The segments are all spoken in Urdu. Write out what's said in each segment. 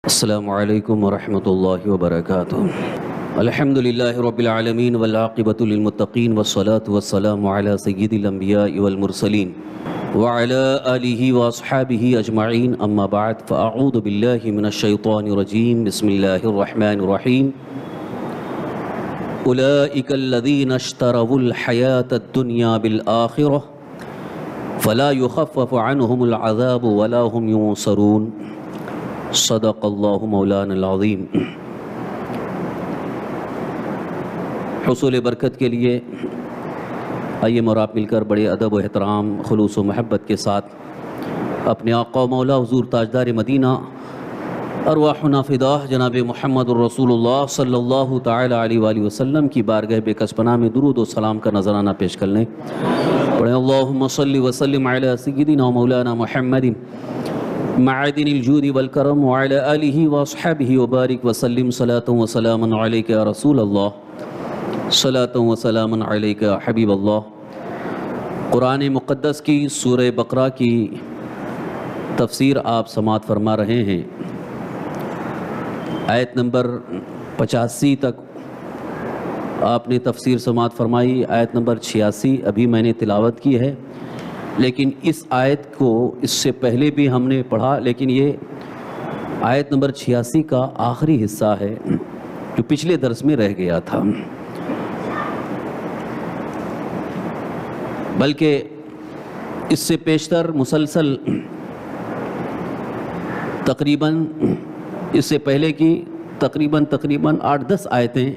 السلام علیکم ورحمۃ اللہ وبرکاتہ۔ الحمد للہ رب العالمین والعاقبۃ للمتقین والصلاة والسلام علی سید الانبیاء والمرسلین وعلی آلہ واصحابہ اجمعین، اما بعد فاعوذ باللہ من الشیطان الرجیم، بسم اللہ الرحمن الرحیم۔ اولئک الذین اشتروا الحیاة الدنیا بالآخرہ فلا یخفف عنہم العذاب ولا هم ینصرون۔ صدق اللہ مولانا العظیم۔ حصول برکت کے لیے آئیے اور آپ مل کر بڑے ادب و احترام، خلوص و محبت کے ساتھ اپنے آقا و مولا حضور تاجدار مدینہ ارواحنا فداہ جناب محمد الرسول اللہ صلی اللہ تعالی علیہ وآلہ وسلم کی بارگاہ بے کس پناہ میں درود و سلام کا نذرانہ پیش کر لیں۔ پڑھیں اللہم صلی وسلم علی سیدنا و مولانا محمد معدن الجود والکرم وعلی آلہ واصحابہ وبارک وسلم صلاة و سلام علیک یا رسول اللہ، صلاة و سلام علیک یا حبیب اللہ۔ قرآن مقدس کی سورہ بقرہ کی تفسیر آپ سماعت فرما رہے ہیں۔ آیت نمبر 85 تک آپ نے تفسیر سماعت فرمائی، آیت نمبر 86 ابھی میں نے تلاوت کی ہے، لیکن اس آیت کو اس سے پہلے بھی ہم نے پڑھا، لیکن یہ آیت نمبر 86 کا آخری حصہ ہے جو پچھلے درس میں رہ گیا تھا، بلکہ اس سے پیشتر مسلسل تقریباً اس سے پہلے کی تقریباً 8-10 آیتیں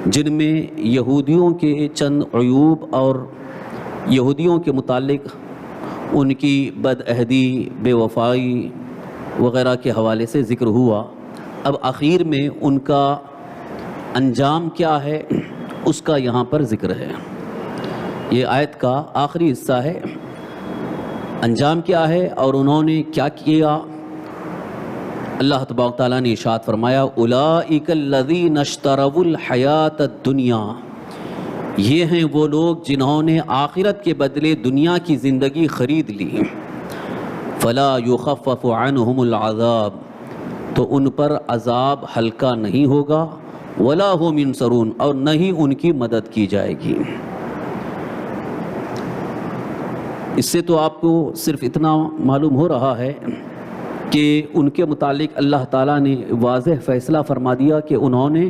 جن میں یہودیوں کے چند عیوب اور یہودیوں کے متعلق ان کی بدعہدی، بے وفائی وغیرہ کے حوالے سے ذکر ہوا۔ اب آخر میں ان کا انجام کیا ہے اس کا یہاں پر ذکر ہے۔ یہ آیت کا آخری حصہ ہے، انجام کیا ہے اور انہوں نے کیا کیا۔ اللہ تبارک تعالیٰ نے ارشاد فرمایا اولئک الذین اشتروا الحیاۃ الدنیا، یہ ہیں وہ لوگ جنہوں نے آخرت کے بدلے دنیا کی زندگی خرید لی۔ فلا یخفف عنہم العذاب، تو ان پر عذاب ہلکا نہیں ہوگا، ولا هم ینصرون، اور نہ ہی ان کی مدد کی جائے گی۔ اس سے تو آپ کو صرف اتنا معلوم ہو رہا ہے کہ ان کے متعلق اللہ تعالیٰ نے واضح فیصلہ فرما دیا کہ انہوں نے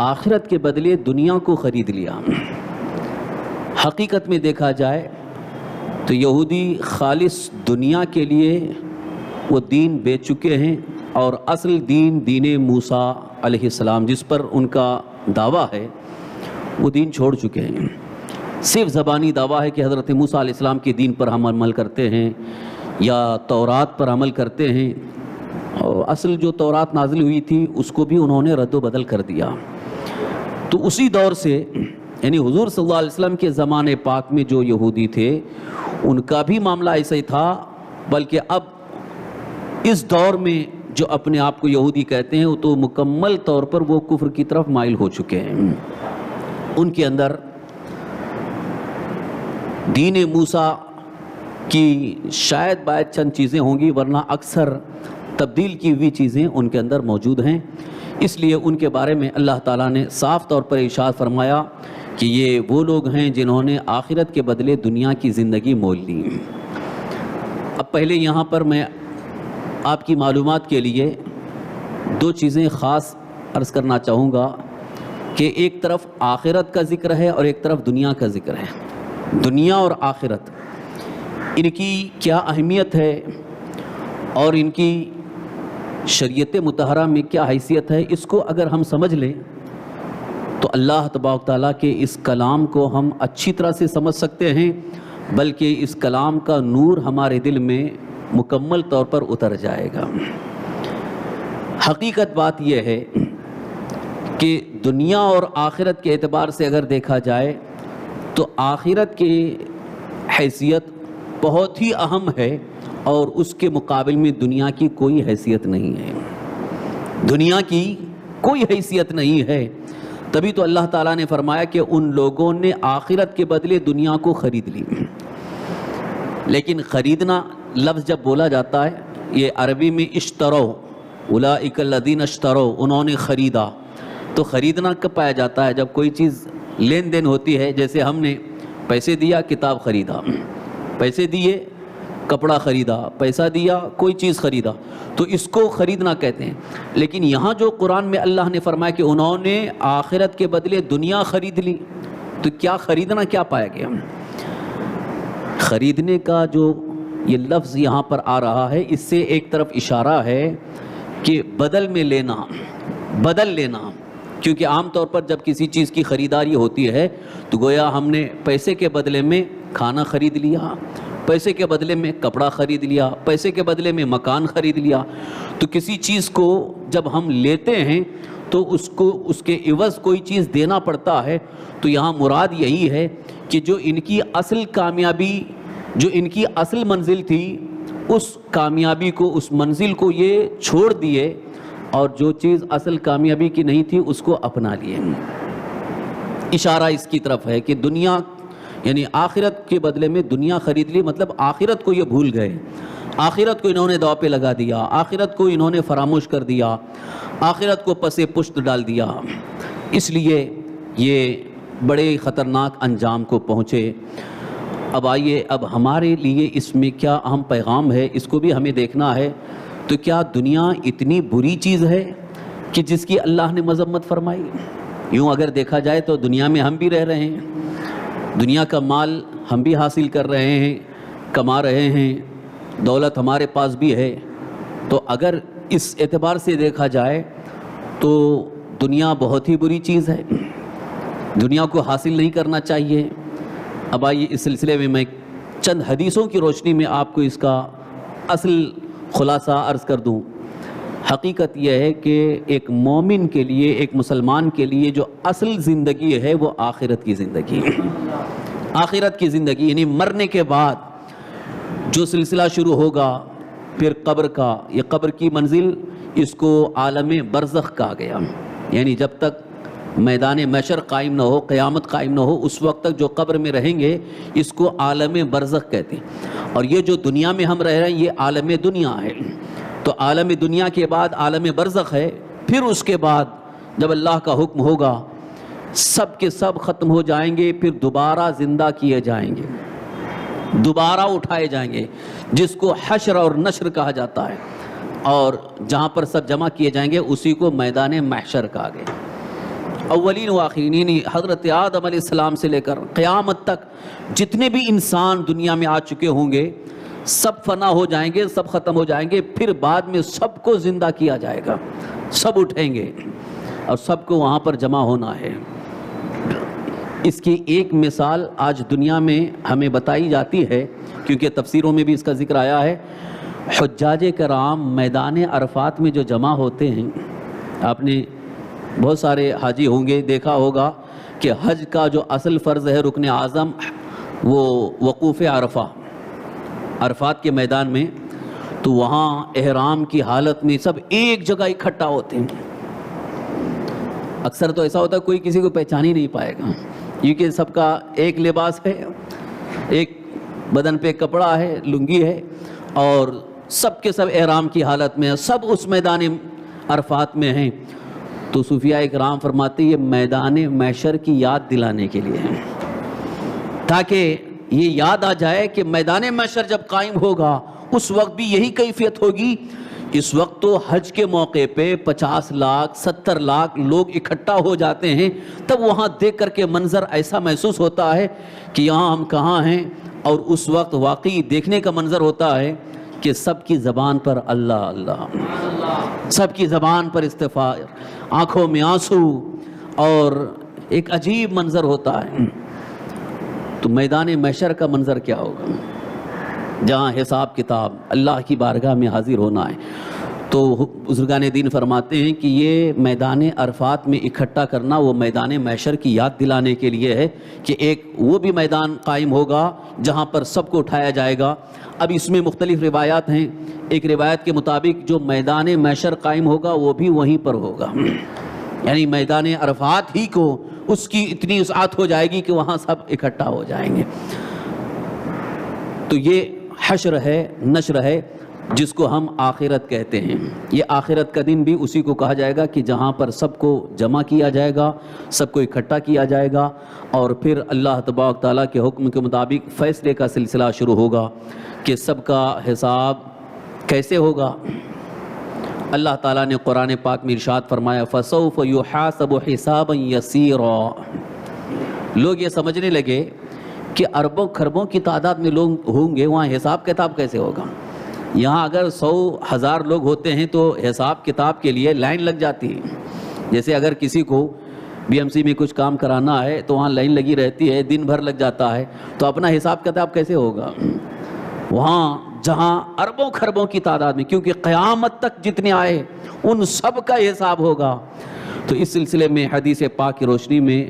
آخرت کے بدلے دنیا کو خرید لیا۔ حقیقت میں دیکھا جائے تو یہودی خالص دنیا کے لیے وہ دین بیچ چکے ہیں، اور اصل دین موسیٰ علیہ السلام جس پر ان کا دعویٰ ہے وہ دین چھوڑ چکے ہیں۔ صرف زبانی دعویٰ ہے کہ حضرت موسیٰ علیہ السلام کے دین پر ہم عمل کرتے ہیں یا تورات پر عمل کرتے ہیں، اور اصل جو تورات نازل ہوئی تھی اس کو بھی انہوں نے رد و بدل کر دیا۔ تو اسی دور سے یعنی حضور صلی اللہ علیہ وسلم کے زمانے پاک میں جو یہودی تھے ان کا بھی معاملہ ایسا ہی تھا، بلکہ اب اس دور میں جو اپنے آپ کو یہودی کہتے ہیں وہ تو مکمل طور پر وہ کفر کی طرف مائل ہو چکے ہیں۔ ان کے اندر دین موسیٰ کی شاید باید چند چیزیں ہوں گی، ورنہ اکثر تبدیل کی ہوئی چیزیں ان کے اندر موجود ہیں۔ اس لیے ان کے بارے میں اللہ تعالیٰ نے صاف طور پر ارشاد فرمایا کہ یہ وہ لوگ ہیں جنہوں نے آخرت کے بدلے دنیا کی زندگی مول لی۔ اب پہلے یہاں پر میں آپ کی معلومات کے لیے دو چیزیں خاص عرض کرنا چاہوں گا کہ ایک طرف آخرت کا ذکر ہے اور ایک طرف دنیا کا ذکر ہے۔ دنیا اور آخرت، ان کی کیا اہمیت ہے اور ان کی شریعت مطہرہ میں کیا حیثیت ہے، اس کو اگر ہم سمجھ لیں تو اللہ تبارک تعالیٰ کے اس کلام کو ہم اچھی طرح سے سمجھ سکتے ہیں، بلکہ اس کلام کا نور ہمارے دل میں مکمل طور پر اتر جائے گا۔ حقیقت بات یہ ہے کہ دنیا اور آخرت کے اعتبار سے اگر دیکھا جائے تو آخرت کی حیثیت بہت ہی اہم ہے، اور اس کے مقابل میں دنیا کی کوئی حیثیت نہیں ہے۔ دنیا کی کوئی حیثیت نہیں ہے، تبھی تو اللہ تعالیٰ نے فرمایا کہ ان لوگوں نے آخرت کے بدلے دنیا کو خرید لی۔ لیکن خریدنا لفظ جب بولا جاتا ہے یہ عربی میں اشترو اولئک الذین اشتروا، انہوں نے خریدا. تو خریدنا کب پایا جاتا ہے؟ جب کوئی چیز لین دین ہوتی ہے. جیسے ہم نے پیسے دیا کتاب خریدا، پیسے دیے کپڑا خریدا، پیسہ دیا کوئی چیز خریدا، تو اس کو خریدنا کہتے ہیں. لیکن یہاں جو قرآن میں اللہ نے فرمایا کہ انہوں نے آخرت کے بدلے دنیا خرید لی، تو کیا خریدنا کیا پایا گیا؟ خریدنے کا جو یہ لفظ یہاں پر آ رہا ہے، اس سے ایک طرف اشارہ ہے کہ بدل میں لینا، بدل لینا. کیونکہ عام طور پر جب کسی چیز کی خریداری ہوتی ہے تو گویا ہم نے پیسے کے بدلے میں کھانا خرید لیا، پیسے کے بدلے میں کپڑا خرید لیا، پیسے کے بدلے میں مکان خرید لیا. تو کسی چیز کو جب ہم لیتے ہیں تو اس کے عوض کوئی چیز دینا پڑتا ہے. تو یہاں مراد یہی ہے کہ جو ان کی اصل کامیابی، جو ان کی اصل منزل تھی، اس کامیابی کو، اس منزل کو یہ چھوڑ دیے، اور جو چیز اصل کامیابی کی نہیں تھی اس کو اپنا لیے. اشارہ اس کی طرف ہے کہ دنیا یعنی آخرت کے بدلے میں دنیا خرید لی، مطلب آخرت کو یہ بھول گئے، آخرت کو انہوں نے داؤ پہ لگا دیا، آخرت کو انہوں نے فراموش کر دیا، آخرت کو پس پشت ڈال دیا. اس لیے یہ بڑے خطرناک انجام کو پہنچے. اب آئیے، اب ہمارے لیے اس میں کیا اہم پیغام ہے، اس کو بھی ہمیں دیکھنا ہے. تو کیا دنیا اتنی بری چیز ہے کہ جس کی اللہ نے مذمت فرمائی؟ یوں اگر دیکھا جائے تو دنیا میں ہم بھی رہ رہے ہیں، دنیا کا مال ہم بھی حاصل کر رہے ہیں، کما رہے ہیں، دولت ہمارے پاس بھی ہے. تو اگر اس اعتبار سے دیکھا جائے تو دنیا بہت ہی بری چیز ہے، دنیا کو حاصل نہیں کرنا چاہیے. اب آئیے اس سلسلے میں چند حدیثوں کی روشنی میں آپ کو اس کا اصل خلاصہ عرض کر دوں. حقیقت یہ ہے کہ ایک مومن کے لیے، ایک مسلمان کے لیے جو اصل زندگی ہے وہ آخرت کی زندگی ہے. آخرت کی زندگی یعنی مرنے کے بعد جو سلسلہ شروع ہوگا پھر قبر کا. یہ قبر کی منزل، اس کو عالم برزخ کہا گیا. یعنی جب تک میدان محشر قائم نہ ہو، قیامت قائم نہ ہو، اس وقت تک جو قبر میں رہیں گے اس کو عالم برزخ کہتے ہیں. اور یہ جو دنیا میں ہم رہ رہے ہیں یہ عالم دنیا ہے. تو عالم دنیا کے بعد عالم برزخ ہے. پھر اس کے بعد جب اللہ کا حکم ہوگا سب کے سب ختم ہو جائیں گے، پھر دوبارہ زندہ کیے جائیں گے، دوبارہ اٹھائے جائیں گے، جس کو حشر اور نشر کہا جاتا ہے. اور جہاں پر سب جمع کیے جائیں گے اسی کو میدان محشر کہا گیا. اولین و آخرین یعنی حضرت آدم علیہ السلام سے لے کر قیامت تک جتنے بھی انسان دنیا میں آ چکے ہوں گے سب فنا ہو جائیں گے، سب ختم ہو جائیں گے. پھر بعد میں سب کو زندہ کیا جائے گا، سب اٹھیں گے اور سب کو وہاں پر جمع ہونا ہے. اس کی ایک مثال آج دنیا میں ہمیں بتائی جاتی ہے، کیونکہ تفسیروں میں بھی اس کا ذکر آیا ہے. حجاج کرام میدان عرفات میں جو جمع ہوتے ہیں، آپ نے بہت سارے حاجی ہوں گے، دیکھا ہوگا کہ حج کا جو اصل فرض ہے رکن اعظم وہ وقوف عرفہ، عرفات کے میدان میں. تو وہاں احرام کی حالت میں سب ایک جگہ اکٹھا ہوتے ہیں. اکثر تو ایسا ہوتا ہے کوئی کسی کو پہچان ہی نہیں پائے گا، کیونکہ سب کا ایک لباس ہے، ایک بدن پہ کپڑا ہے، لنگی ہے، اور سب کے سب احرام کی حالت میں، سب اس میدان عرفات میں ہیں. تو صوفیاء کرام فرماتے ہیں یہ میدان محشر کی یاد دلانے کے لیے ہے، تاکہ یہ یاد آ جائے کہ میدان محشر جب قائم ہوگا اس وقت بھی یہی کیفیت ہوگی. اس وقت تو حج کے موقع پہ 50 لاکھ 70 لاکھ لوگ اکٹھا ہو جاتے ہیں، تب وہاں دیکھ کر کے منظر ایسا محسوس ہوتا ہے کہ یہاں ہم کہاں ہیں. اور اس وقت واقعی دیکھنے کا منظر ہوتا ہے کہ سب کی زبان پر اللہ اللہ، سب کی زبان پر استغفار، آنکھوں میں آنسو، اور ایک عجیب منظر ہوتا ہے. تو میدان محشر کا منظر کیا ہوگا جہاں حساب کتاب اللہ کی بارگاہ میں حاضر ہونا ہے. تو بزرگان دین فرماتے ہیں کہ یہ میدان عرفات میں اکٹھا کرنا وہ میدان محشر کی یاد دلانے کے لیے ہے کہ ایک وہ بھی میدان قائم ہوگا جہاں پر سب کو اٹھایا جائے گا. اب اس میں مختلف روایات ہیں. ایک روایت کے مطابق جو میدان محشر قائم ہوگا وہ بھی وہیں پر ہوگا، یعنی میدان عرفات ہی کو اس کی اتنی وسعت ہو جائے گی کہ وہاں سب اکٹھا ہو جائیں گے. تو یہ حشر ہے، نشر ہے. جس کو ہم آخرت کہتے ہیں. یہ آخرت کا دن بھی اسی کو کہا جائے گا کہ جہاں پر سب کو جمع کیا جائے گا, سب کو اکٹھا کیا جائے گا, اور پھر اللہ تبارک تعالیٰ کے حکم کے مطابق فیصلے کا سلسلہ شروع ہوگا کہ سب کا حساب کیسے ہوگا. اللہ تعالیٰ نے قرآن پاک میں ارشاد فرمایا فَسَوْفَ يُحَاسَبُ حِسَابًا يَسِيرًا. لوگ یہ سمجھنے لگے کہ اربوں خربوں کی تعداد میں لوگ ہوں گے, وہاں حساب کتاب کیسے ہوگا. یہاں اگر 100,000 لوگ ہوتے ہیں تو حساب کتاب کے لیے لائن لگ جاتی ہے. جیسے اگر کسی کو BMC میں کچھ کام کرانا ہے تو وہاں لائن لگی رہتی ہے, دن بھر لگ جاتا ہے, تو اپنا حساب کتاب کیسے ہوگا وہاں جہاں اربوں خربوں کی تعداد میں, کیونکہ قیامت تک جتنے آئے ان سب کا حساب ہوگا. تو اس سلسلے میں حدیث پاک کی روشنی میں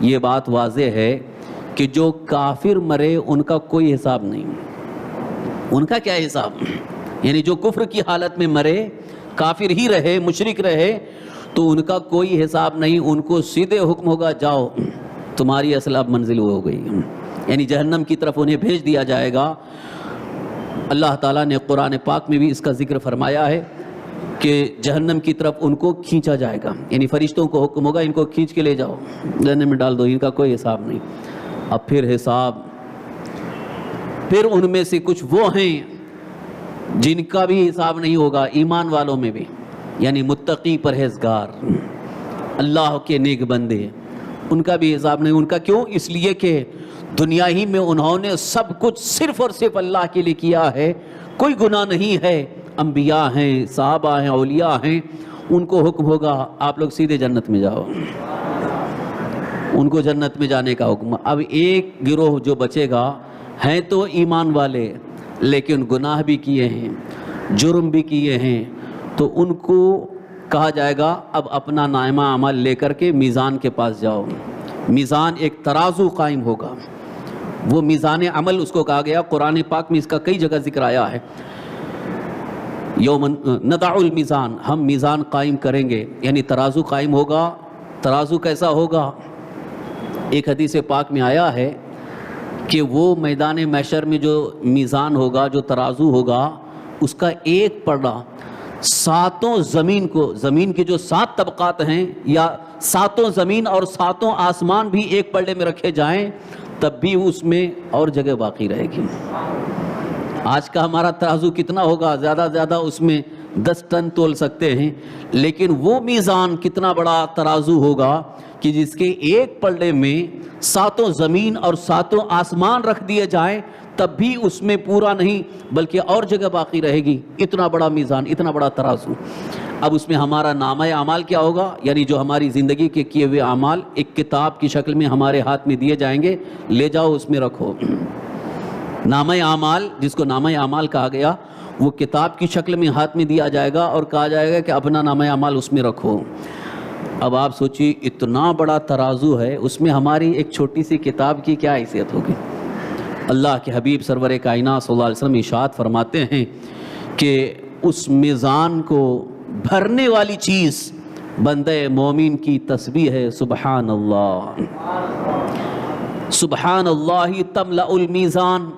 یہ بات واضح ہے کہ جو کافر مرے ان کا کوئی حساب نہیں. ان کا کیا حساب, یعنی جو کفر کی حالت میں مرے, کافر ہی رہے, مشرک رہے, تو ان کا کوئی حساب نہیں. ان کو سیدھے حکم ہوگا جاؤ تمہاری اصل اب منزل ہو گئی, یعنی جہنم کی طرف انہیں بھیج دیا جائے گا. اللہ تعالیٰ نے قرآن پاک میں بھی اس کا ذکر فرمایا ہے کہ جہنم کی طرف ان کو کھینچا جائے گا, یعنی فرشتوں کو حکم ہوگا ان کو کھینچ کے لے جاؤ جہنم میں ڈال دو, ان کا کوئی حساب نہیں. اب پھر حساب, پھر ان میں سے کچھ وہ ہیں جن کا بھی حساب نہیں ہوگا, ایمان والوں میں بھی, یعنی متقی پرہیزگار اللہ کے نیک بندے, ان کا بھی حساب نہیں. ان کا کیوں؟ اس لیے کہ دنیا ہی میں انہوں نے سب کچھ صرف اور صرف اللہ کے لیے کیا ہے, کوئی گناہ نہیں ہے. انبیاء ہیں, صحابہ ہیں, اولیاء ہیں, ان کو حکم ہوگا آپ لوگ سیدھے جنت میں جاؤ, ان کو جنت میں جانے کا حکم. اب ایک گروہ جو بچے گا ہیں تو ایمان والے لیکن گناہ بھی کیے ہیں, جرم بھی کیے ہیں, تو ان کو کہا جائے گا اب اپنا نامہ عمل لے کر کے میزان کے پاس جاؤ. میزان ایک ترازو قائم ہوگا, وہ میزان عمل اس کو کہا گیا. قرآن پاک میں اس کا کئی جگہ ذکر آیا ہے. یوم ندع المیزان, ہم میزان قائم کریں گے, یعنی ترازو قائم ہوگا. ترازو کیسا ہوگا؟ ایک حدیث پاک میں آیا ہے کہ وہ میدان محشر میں جو میزان ہوگا, جو ترازو ہوگا, اس کا ایک پلڑا ساتوں زمین کو, زمین کے جو 7 طبقات ہیں, یا ساتوں زمین اور ساتوں آسمان بھی ایک پلڑے میں رکھے جائیں تب بھی اس میں اور جگہ باقی رہے گی. آج کا ہمارا ترازو کتنا ہوگا؟ زیادہ زیادہ اس میں 10 ٹن تول سکتے ہیں, لیکن وہ میزان کتنا بڑا ترازو ہوگا کہ جس کے ایک پلڑے میں ساتوں زمین اور ساتوں آسمان رکھ دیے جائیں تب بھی اس میں پورا نہیں بلکہ اور جگہ باقی رہے گی. اتنا بڑا میزان, اتنا بڑا ترازو. اب اس میں ہمارا نامہ اعمال کیا ہوگا, یعنی جو ہماری زندگی کے کیے ہوئے اعمال ایک کتاب کی شکل میں ہمارے ہاتھ میں دیے جائیں گے, لے جاؤ اس میں رکھو. نامہ اعمال, جس کو نامہ اعمال کہا گیا, وہ کتاب کی شکل میں ہاتھ میں دیا جائے گا اور کہا جائے گا کہ اپنا نامہ اعمال اس میں رکھو. اب آپ سوچیے اتنا بڑا ترازو ہے, اس میں ہماری ایک چھوٹی سی کتاب کی کیا حیثیت ہوگی. اللہ کے حبیب سرور کائنات صلی اللہ علیہ وسلم ارشاد فرماتے ہیں کہ اس میزان کو بھرنے والی چیز بندہ مومن کی تسبیح ہے. سبحان اللہ, سبحان اللہ تملأ المیزان.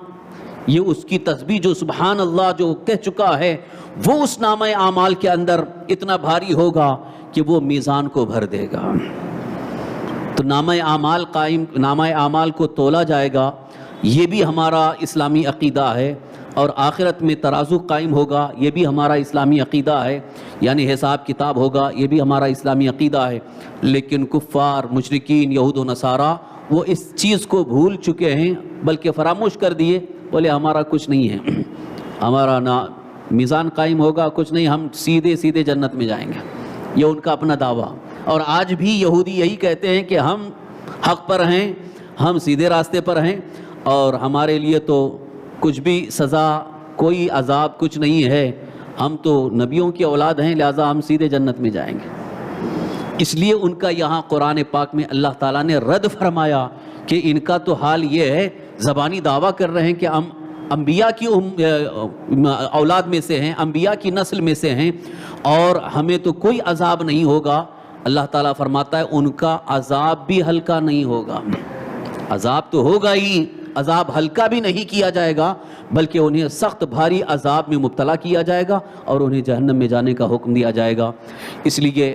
یہ اس کی تسبیح جو سبحان اللہ جو کہہ چکا ہے, وہ اس نامہ اعمال کے اندر اتنا بھاری ہوگا کہ وہ میزان کو بھر دے گا. تو نامہ اعمال قائم, نامہ اعمال کو تولا جائے گا, یہ بھی ہمارا اسلامی عقیدہ ہے. اور آخرت میں ترازو قائم ہوگا, یہ بھی ہمارا اسلامی عقیدہ ہے. یعنی حساب کتاب ہوگا, یہ بھی ہمارا اسلامی عقیدہ ہے. لیکن کفار, مشرکین, یہود و نصارہ وہ اس چیز کو بھول چکے ہیں, بلکہ فراموش کر دیے. بولے ہمارا کچھ نہیں ہے, ہمارا نہ میزان قائم ہوگا, کچھ نہیں, ہم سیدھے سیدھے جنت میں جائیں گے. یہ ان کا اپنا دعویٰ. اور آج بھی یہودی یہی کہتے ہیں کہ ہم حق پر ہیں, ہم سیدھے راستے پر ہیں, اور ہمارے لیے تو کچھ بھی سزا, کوئی عذاب کچھ نہیں ہے, ہم تو نبیوں کی اولاد ہیں, لہٰذا ہم سیدھے جنت میں جائیں گے. اس لیے ان کا یہاں قرآن پاک میں اللہ تعالیٰ نے رد فرمایا کہ ان کا تو حال یہ ہے, زبانی دعویٰ کر رہے ہیں کہ ہم انبیاء کی اولاد میں سے ہیں, انبیاء کی نسل میں سے ہیں, اور ہمیں تو کوئی عذاب نہیں ہوگا. اللہ تعالیٰ فرماتا ہے ان کا عذاب بھی ہلکا نہیں ہوگا. عذاب تو ہوگا ہی, عذاب ہلکا بھی نہیں کیا جائے گا بلکہ انہیں سخت بھاری عذاب میں مبتلا کیا جائے گا اور انہیں جہنم میں جانے کا حکم دیا جائے گا۔ اس لیے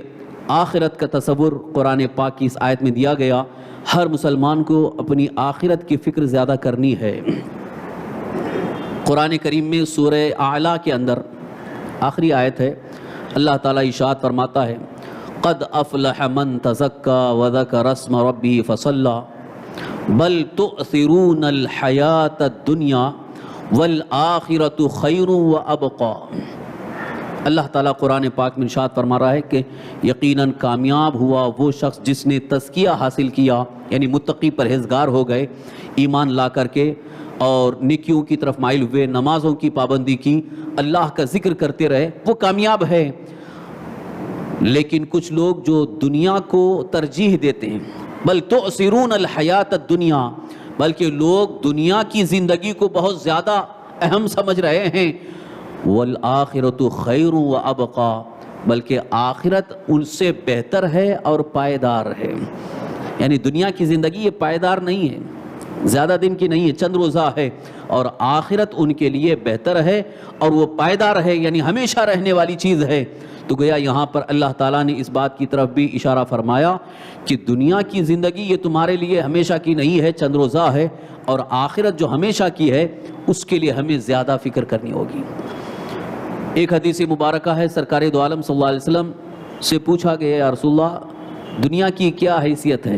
آخرت کا تصور قرآن پاک کی اس آیت میں دیا گیا۔ ہر مسلمان کو اپنی آخرت کی فکر زیادہ کرنی ہے۔ قرآن کریم میں سورہ اعلیٰ کے اندر آخری آیت ہے، اللہ تعالیٰ ارشاد فرماتا ہے قد افلح من تزکا وذکر اسم ربہ فصلی بل تؤثرون الحیاۃ الدنیا والآخرۃ خیر وابقی۔ اللہ تعالیٰ قرآن پاک میں ارشاد فرما رہا ہے کہ یقیناً کامیاب ہوا وہ شخص جس نے تزکیہ حاصل کیا، یعنی متقی پرہیزگار ہو گئے، ایمان لا کر کے اور نیکیوں کی طرف مائل ہوئے، نمازوں کی پابندی کی، اللہ کا ذکر کرتے رہے، وہ کامیاب ہے۔ لیکن کچھ لوگ جو دنیا کو ترجیح دیتے ہیں، بل تؤثرون الحیات الدنیا، بلکہ لوگ دنیا کی زندگی کو بہت زیادہ اہم سمجھ رہے ہیں، والآخرۃ خیر وابقی، بلکہ آخرت ان سے بہتر ہے اور پائیدار ہے۔ یعنی دنیا کی زندگی یہ پائیدار نہیں ہے، زیادہ دن کی نہیں ہے، چند روزہ ہے، اور آخرت ان کے لیے بہتر ہے اور وہ پائیدار ہے، یعنی ہمیشہ رہنے والی چیز ہے۔ تو گویا یہاں پر اللہ تعالیٰ نے اس بات کی طرف بھی اشارہ فرمایا کہ دنیا کی زندگی یہ تمہارے لیے ہمیشہ کی نہیں ہے، چند روزہ ہے، اور آخرت جو ہمیشہ کی ہے اس کے لیے ہمیں زیادہ فکر کرنی ہوگی۔ ایک حدیث مبارکہ ہے، سرکار دو عالم صلی اللہ علیہ وسلم سے پوچھا گیا یا رسول اللہ دنیا کی کیا حیثیت ہے،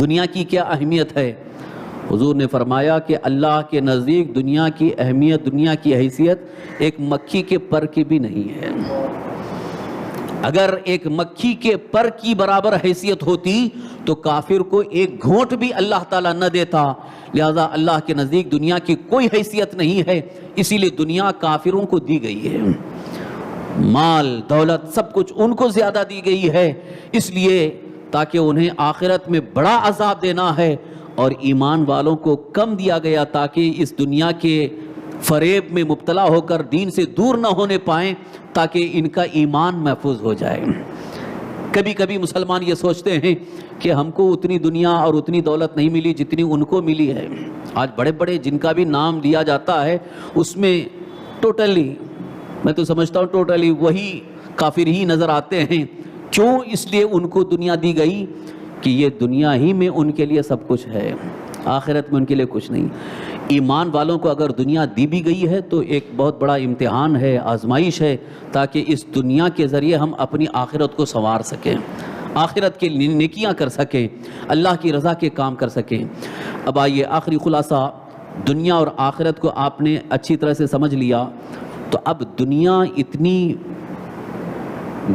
دنیا کی کیا اہمیت ہے؟ حضور نے فرمایا کہ اللہ کے نزدیک دنیا کی اہمیت، دنیا کی حیثیت ایک مکھی کے پر کی بھی نہیں ہے۔ اگر ایک مکھی کے پر کی برابر حیثیت ہوتی تو کافر کو ایک گھونٹ بھی اللہ تعالیٰ نہ دیتا، لہذا اللہ کے نزدیک دنیا کی کوئی حیثیت نہیں ہے، اسی لیے دنیا کافروں کو دی گئی ہے، مال دولت سب کچھ ان کو زیادہ دی گئی ہے، اس لیے تاکہ انہیں آخرت میں بڑا عذاب دینا ہے، اور ایمان والوں کو کم دیا گیا تاکہ اس دنیا کے فریب میں مبتلا ہو کر دین سے دور نہ ہونے پائیں، تاکہ ان کا ایمان محفوظ ہو جائے۔ کبھی کبھی مسلمان یہ سوچتے ہیں کہ ہم کو اتنی دنیا اور اتنی دولت نہیں ملی جتنی ان کو ملی ہے۔ آج بڑے بڑے جن کا بھی نام لیا جاتا ہے اس میں ٹوٹلی، میں تو سمجھتا ہوں ٹوٹلی وہی کافر ہی نظر آتے ہیں۔ کیوں؟ اس لیے ان کو دنیا دی گئی کہ یہ دنیا ہی میں ان کے لیے سب کچھ ہے، آخرت میں ان کے لیے کچھ نہیں۔ ایمان والوں کو اگر دنیا دی بھی گئی ہے تو ایک بہت بڑا امتحان ہے، آزمائش ہے، تاکہ اس دنیا کے ذریعے ہم اپنی آخرت کو سنوار سکیں، آخرت کے نیکیاں کر سکیں، اللہ کی رضا کے کام کر سکیں۔ اب آئیے آخری خلاصہ، دنیا اور آخرت کو آپ نے اچھی طرح سے سمجھ لیا، تو اب دنیا اتنی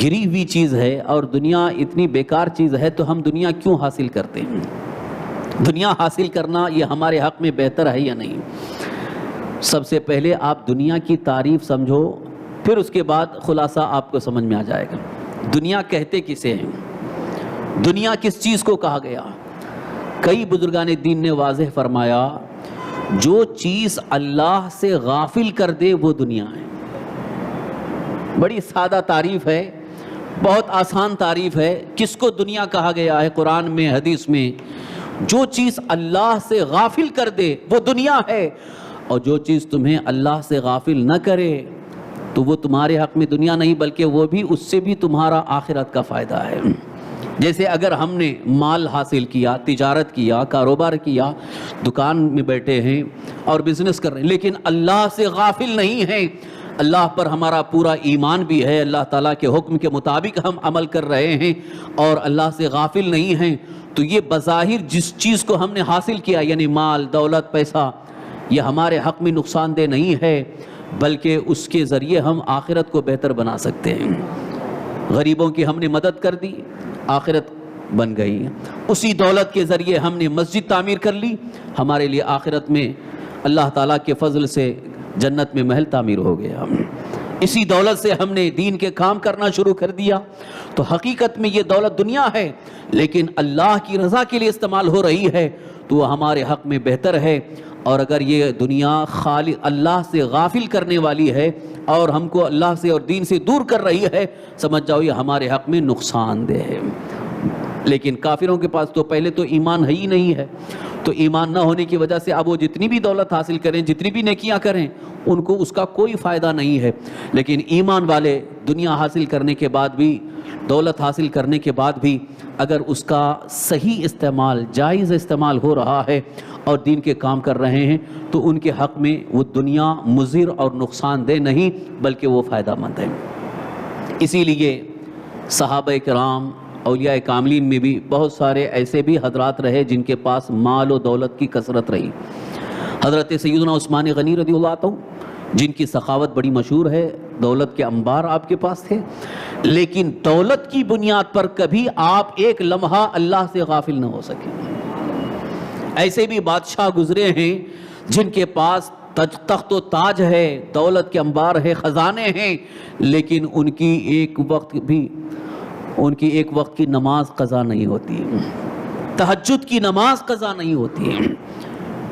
گری ہوئی چیز ہے اور دنیا اتنی بیکار چیز ہے، تو ہم دنیا کیوں حاصل کرتے ہیں؟ دنیا حاصل کرنا یہ ہمارے حق میں بہتر ہے یا نہیں؟ سب سے پہلے آپ دنیا کی تعریف سمجھو، پھر اس کے بعد خلاصہ آپ کو سمجھ میں آ جائے گا۔ دنیا کہتے کسے ہیں؟ دنیا کس چیز کو کہا گیا؟ کئی بزرگان دین نے واضح فرمایا جو چیز اللہ سے غافل کر دے وہ دنیا ہے۔ بڑی سادہ تعریف ہے، بہت آسان تعریف ہے۔ کس کو دنیا کہا گیا ہے قرآن میں، حدیث میں؟ جو چیز اللہ سے غافل کر دے وہ دنیا ہے، اور جو چیز تمہیں اللہ سے غافل نہ کرے تو وہ تمہارے حق میں دنیا نہیں، بلکہ وہ بھی اس سے بھی تمہارا آخرت کا فائدہ ہے۔ جیسے اگر ہم نے مال حاصل کیا، تجارت کیا، کاروبار کیا، دکان میں بیٹھے ہیں اور بزنس کر رہے ہیں، لیکن اللہ سے غافل نہیں ہیں، اللہ پر ہمارا پورا ایمان بھی ہے، اللہ تعالیٰ کے حکم کے مطابق ہم عمل کر رہے ہیں اور اللہ سے غافل نہیں ہیں، تو یہ بظاہر جس چیز کو ہم نے حاصل کیا، یعنی مال دولت پیسہ، یہ ہمارے حق میں نقصان دہ نہیں ہے، بلکہ اس کے ذریعے ہم آخرت کو بہتر بنا سکتے ہیں۔ غریبوں کی ہم نے مدد کر دی، آخرت بن گئی۔ اسی دولت کے ذریعے ہم نے مسجد تعمیر کر لی، ہمارے لیے آخرت میں اللہ تعالیٰ کے فضل سے جنت میں محل تعمیر ہو گیا۔ اسی دولت سے ہم نے دین کے کام کرنا شروع کر دیا، تو حقیقت میں یہ دولت دنیا ہے، لیکن اللہ کی رضا کے لیے استعمال ہو رہی ہے تو وہ ہمارے حق میں بہتر ہے۔ اور اگر یہ دنیا خالی اللہ سے غافل کرنے والی ہے اور ہم کو اللہ سے اور دین سے دور کر رہی ہے، سمجھ جاؤ یہ ہمارے حق میں نقصان دہ ہے۔ لیکن کافروں کے پاس تو پہلے تو ایمان ہے ہی نہیں ہے، تو ایمان نہ ہونے کی وجہ سے اب وہ جتنی بھی دولت حاصل کریں، جتنی بھی نیکیاں کریں، ان کو اس کا کوئی فائدہ نہیں ہے۔ لیکن ایمان والے دنیا حاصل کرنے کے بعد بھی، دولت حاصل کرنے کے بعد بھی اگر اس کا صحیح استعمال، جائز استعمال ہو رہا ہے اور دین کے کام کر رہے ہیں، تو ان کے حق میں وہ دنیا مضر اور نقصان دہ نہیں بلکہ وہ فائدہ مند ہے۔ اسی لیے صحابہ کرام، اولیاء کاملین میں بھی بہت سارے ایسے بھی حضرات رہے جن کے پاس مال و دولت کی کثرت رہی۔ حضرت سیدنا عثمان غنی رضی اللہ عنہ جن کی سخاوت بڑی مشہور ہے، دولت کے انبار آپ کے پاس تھے، لیکن دولت کی بنیاد پر کبھی آپ ایک لمحہ اللہ سے غافل نہ ہو سکے۔ ایسے بھی بادشاہ گزرے ہیں جن کے پاس تخت و تاج ہے، دولت کے انبار ہے، خزانے ہیں، لیکن ان کی ایک وقت کی نماز قضا نہیں ہوتی، تہجد کی نماز قضا نہیں ہوتی۔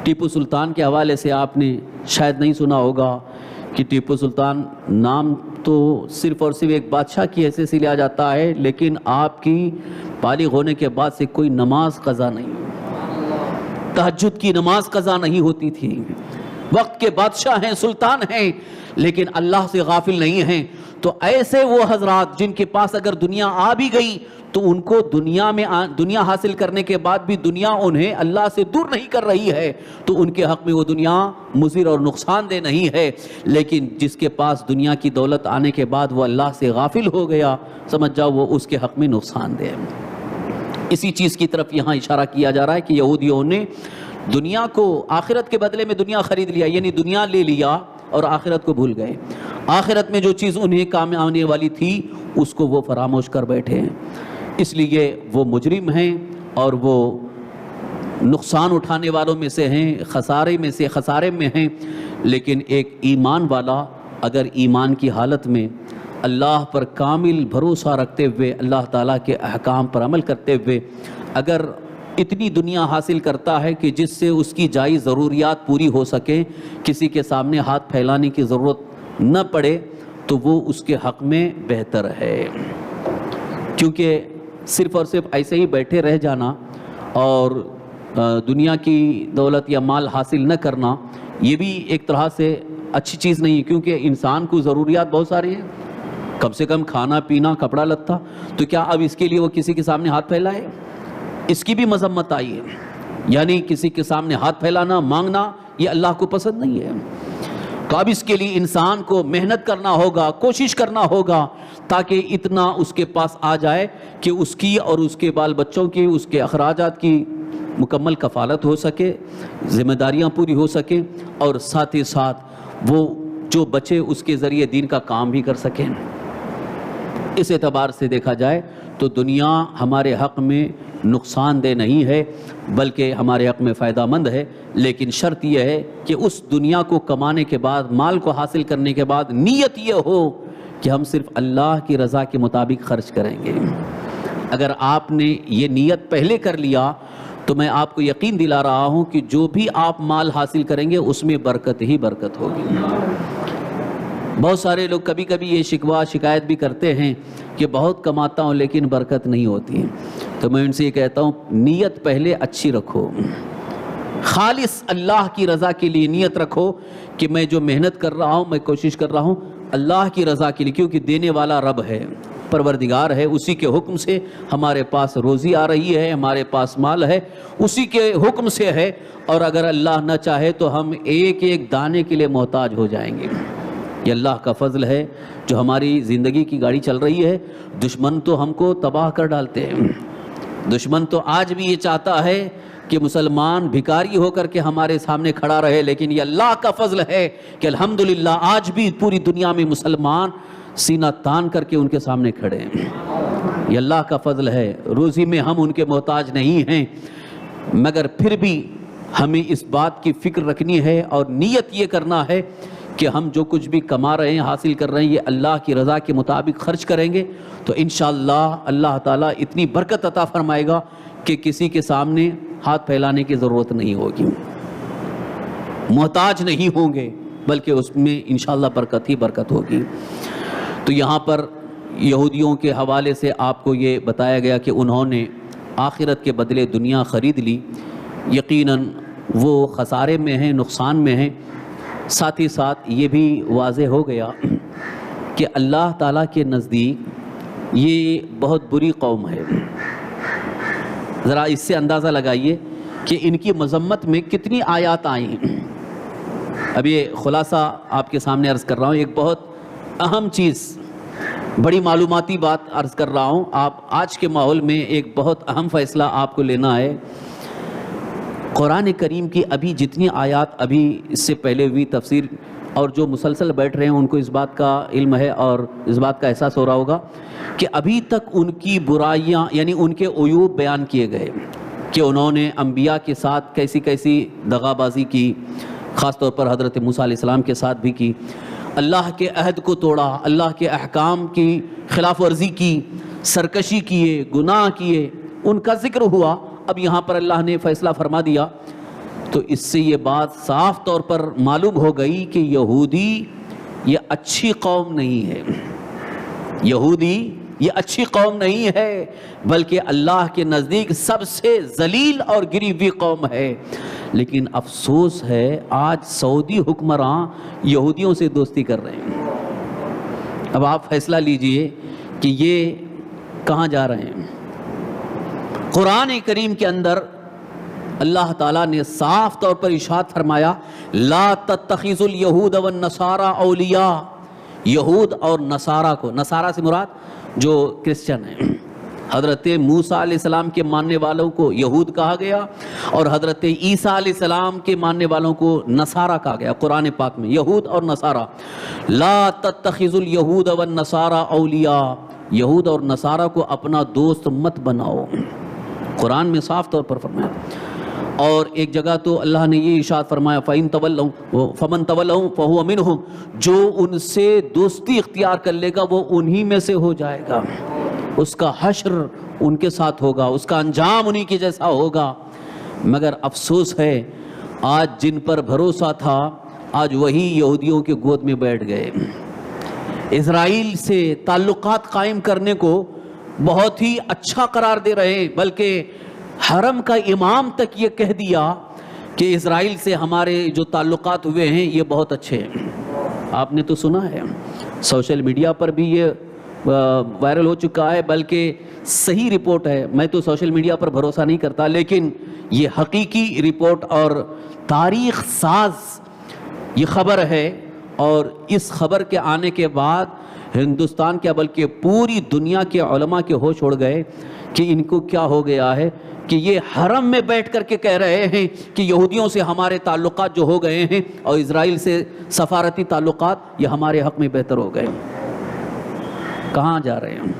ٹیپو سلطان کے حوالے سے آپ نے شاید نہیں سنا ہوگا کہ ٹیپو سلطان نام تو صرف اور صرف ایک بادشاہ کی حیثیت سے لیا جاتا ہے، لیکن آپ کی بالغ ہونے کے بعد سے کوئی نماز قضا نہیں، تہجد کی نماز قضا نہیں ہوتی تھی۔ وقت کے بادشاہ ہیں، سلطان ہیں، لیکن اللہ سے غافل نہیں ہیں۔ تو ایسے وہ حضرات جن کے پاس اگر دنیا آ بھی گئی تو ان کو دنیا حاصل کرنے کے بعد بھی دنیا انہیں اللہ سے دور نہیں کر رہی ہے، تو ان کے حق میں وہ دنیا مضر اور نقصان دہ نہیں ہے۔ لیکن جس کے پاس دنیا کی دولت آنے کے بعد وہ اللہ سے غافل ہو گیا، سمجھ جاؤ وہ اس کے حق میں نقصان دہ ہے۔ اسی چیز کی طرف یہاں اشارہ کیا جا رہا ہے کہ یہودیوں نے دنیا کو آخرت کے بدلے میں دنیا خرید لیا، یعنی دنیا لے لیا اور آخرت کو بھول گئے۔ آخرت میں جو چیز انہیں کام آنے والی تھی اس کو وہ فراموش کر بیٹھے ہیں، اس لیے وہ مجرم ہیں اور وہ نقصان اٹھانے والوں میں سے ہیں، خسارے میں ہیں۔ لیکن ایک ایمان والا اگر ایمان کی حالت میں اللہ پر کامل بھروسہ رکھتے ہوئے، اللہ تعالیٰ کے احکام پر عمل کرتے ہوئے اگر اتنی دنیا حاصل کرتا ہے کہ جس سے اس کی جائز ضروریات پوری ہو سکیں، کسی کے سامنے ہاتھ پھیلانے کی ضرورت نہ پڑے، تو وہ اس کے حق میں بہتر ہے۔ کیونکہ صرف اور صرف ایسے ہی بیٹھے رہ جانا اور دنیا کی دولت یا مال حاصل نہ کرنا، یہ بھی ایک طرح سے اچھی چیز نہیں ہے، کیونکہ انسان کو ضروریات بہت ساری ہیں، کم سے کم کھانا پینا، کپڑا لتا، تو کیا اب اس کے لیے وہ کسی کے سامنے ہاتھ پھیلائے؟ اس کی بھی مذمت آئی ہے، یعنی کسی کے سامنے ہاتھ پھیلانا، مانگنا، یہ اللہ کو پسند نہیں ہے۔ تو اب اس کے لیے انسان کو محنت کرنا ہوگا، کوشش کرنا ہوگا تاکہ اتنا اس کے پاس آ جائے کہ اس کی اور اس کے بال بچوں کی، اس کے اخراجات کی مکمل کفالت ہو سکے، ذمہ داریاں پوری ہو سکیں، اور ساتھ ہی ساتھ وہ جو بچے اس کے ذریعے دین کا کام بھی کر سکیں۔ اس اعتبار سے دیکھا جائے تو دنیا ہمارے حق میں نقصان دہ نہیں ہے بلکہ ہمارے حق میں فائدہ مند ہے، لیکن شرط یہ ہے کہ اس دنیا کو کمانے کے بعد، مال کو حاصل کرنے کے بعد نیت یہ ہو کہ ہم صرف اللہ کی رضا کے مطابق خرچ کریں گے۔ اگر آپ نے یہ نیت پہلے کر لیا تو میں آپ کو یقین دلا رہا ہوں کہ جو بھی آپ مال حاصل کریں گے اس میں برکت ہی برکت ہوگی۔ بہت سارے لوگ کبھی کبھی یہ شکایت بھی کرتے ہیں کہ بہت کماتا ہوں لیکن برکت نہیں ہوتی، تو میں ان سے یہ کہتا ہوں نیت پہلے اچھی رکھو، خالص اللہ کی رضا کے لیے نیت رکھو کہ میں جو محنت کر رہا ہوں، میں کوشش کر رہا ہوں اللہ کی رضا کے لیے، کیونکہ دینے والا رب ہے، پروردگار ہے، اسی کے حکم سے ہمارے پاس روزی آ رہی ہے، ہمارے پاس مال ہے، اسی کے حکم سے ہے، اور اگر اللہ نہ چاہے تو ہم ایک ایک دانے کے لیے محتاج ہو جائیں گے۔ یہ اللہ کا فضل ہے جو ہماری زندگی کی گاڑی چل رہی ہے۔ دشمن تو ہم کو تباہ کر ڈالتے ہیں، دشمن تو آج بھی یہ چاہتا ہے کہ مسلمان بھکاری ہو کر کے ہمارے سامنے کھڑا رہے، لیکن یہ اللہ کا فضل ہے کہ الحمدللہ آج بھی پوری دنیا میں مسلمان سینہ تان کر کے ان کے سامنے کھڑے ہیں۔ یہ اللہ کا فضل ہے، روزی میں ہم ان کے محتاج نہیں ہیں، مگر پھر بھی ہمیں اس بات کی فکر رکھنی ہے اور نیت یہ کرنا ہے کہ ہم جو کچھ بھی کما رہے ہیں، حاصل کر رہے ہیں، یہ اللہ کی رضا کے مطابق خرچ کریں گے تو انشاءاللہ اللہ تعالیٰ اتنی برکت عطا فرمائے گا کہ کسی کے سامنے ہاتھ پھیلانے کی ضرورت نہیں ہوگی، محتاج نہیں ہوں گے، بلکہ اس میں انشاءاللہ برکت ہی برکت ہوگی۔ تو یہاں پر یہودیوں کے حوالے سے آپ کو یہ بتایا گیا کہ انہوں نے آخرت کے بدلے دنیا خرید لی، یقیناً وہ خسارے میں ہیں، نقصان میں ہیں۔ ساتھ ہی ساتھ یہ بھی واضح ہو گیا کہ اللہ تعالیٰ کے نزدیک یہ بہت بری قوم ہے۔ ذرا اس سے اندازہ لگائیے کہ ان کی مذمت میں کتنی آیات آئی ہیں۔ اب یہ خلاصہ آپ کے سامنے عرض کر رہا ہوں، ایک بہت اہم چیز، بڑی معلوماتی بات عرض کر رہا ہوں۔ آپ آج کے ماحول میں ایک بہت اہم فیصلہ آپ کو لینا ہے۔ قرآن کریم کی ابھی جتنی آیات ابھی اس سے پہلے ہوئی تفسیر، اور جو مسلسل بیٹھ رہے ہیں ان کو اس بات کا علم ہے اور اس بات کا احساس ہو رہا ہوگا کہ ابھی تک ان کی برائیاں یعنی ان کے عیوب بیان کیے گئے کہ انہوں نے انبیاء کے ساتھ کیسی کیسی دغا بازی کی، خاص طور پر حضرت موسیٰ علیہ السلام کے ساتھ بھی کی، اللہ کے عہد کو توڑا، اللہ کے احکام کی خلاف ورزی کی، سرکشی کیے، گناہ کیے، ان کا ذکر ہوا۔ اب یہاں پر اللہ نے فیصلہ فرما دیا، تو اس سے یہ بات صاف طور پر معلوم ہو گئی کہ یہودی یہ اچھی قوم نہیں ہے، یہودی یہ اچھی قوم نہیں ہے، بلکہ اللہ کے نزدیک سب سے ذلیل اور گری ہوئی قوم ہے۔ لیکن افسوس ہے آج سعودی حکمراں یہودیوں سے دوستی کر رہے ہیں۔ اب آپ فیصلہ لیجئے کہ یہ کہاں جا رہے ہیں۔ قرآن کریم کے اندر اللہ تعالیٰ نے صاف طور پر ارشاد فرمایا، لا تتخذوا اليہود والنصارى اولیاء، یہود اور نصارہ کو، نصارہ سے مراد جو کرسچن ہیں، حضرت موسیٰ علیہ السلام کے ماننے والوں کو یہود کہا گیا اور حضرت عیسیٰ علیہ السلام کے ماننے والوں کو نصارہ کہا گیا قرآن پاک میں، یہود اور نصارہ۔ لا تتخذوا اليہود والنصارى اولیاء، یہود اور نصارہ کو اپنا دوست مت بناؤ، قرآن میں صاف طور پر فرمایا۔ اور ایک جگہ تو اللہ نے یہ ارشاد فرمایا، فَإِن تَوَلَّوْا فَمَن تَوَلَّوْا فَهُوَ مِنْهُمْ، جو ان سے دوستی اختیار کر لے گا وہ انہی میں سے ہو جائے گا، اس کا حشر ان کے ساتھ ہوگا، اس کا انجام انہی کے جیسا ہوگا۔ مگر افسوس ہے آج جن پر بھروسہ تھا آج وہی یہودیوں کے گود میں بیٹھ گئے۔ اسرائیل سے تعلقات قائم کرنے کو بہت ہی اچھا قرار دے رہے ہیں، بلکہ حرم کا امام تک یہ کہہ دیا کہ اسرائیل سے ہمارے جو تعلقات ہوئے ہیں یہ بہت اچھے ہیں۔ آپ نے تو سنا ہے، سوشل میڈیا پر بھی یہ وائرل ہو چکا ہے، بلکہ صحیح رپورٹ ہے۔ میں تو سوشل میڈیا پر بھروسہ نہیں کرتا، لیکن یہ حقیقی رپورٹ اور تاریخ ساز یہ خبر ہے، اور اس خبر کے آنے کے بعد ہندوستان کے بلکہ پوری دنیا کے علماء کے ہوش اڑ گئے کہ ان کو کیا ہو گیا ہے کہ یہ حرم میں بیٹھ کر کے کہہ رہے ہیں کہ یہودیوں سے ہمارے تعلقات جو ہو گئے ہیں اور اسرائیل سے سفارتی تعلقات یہ ہمارے حق میں بہتر ہو گئے۔ کہاں جا رہے ہیں؟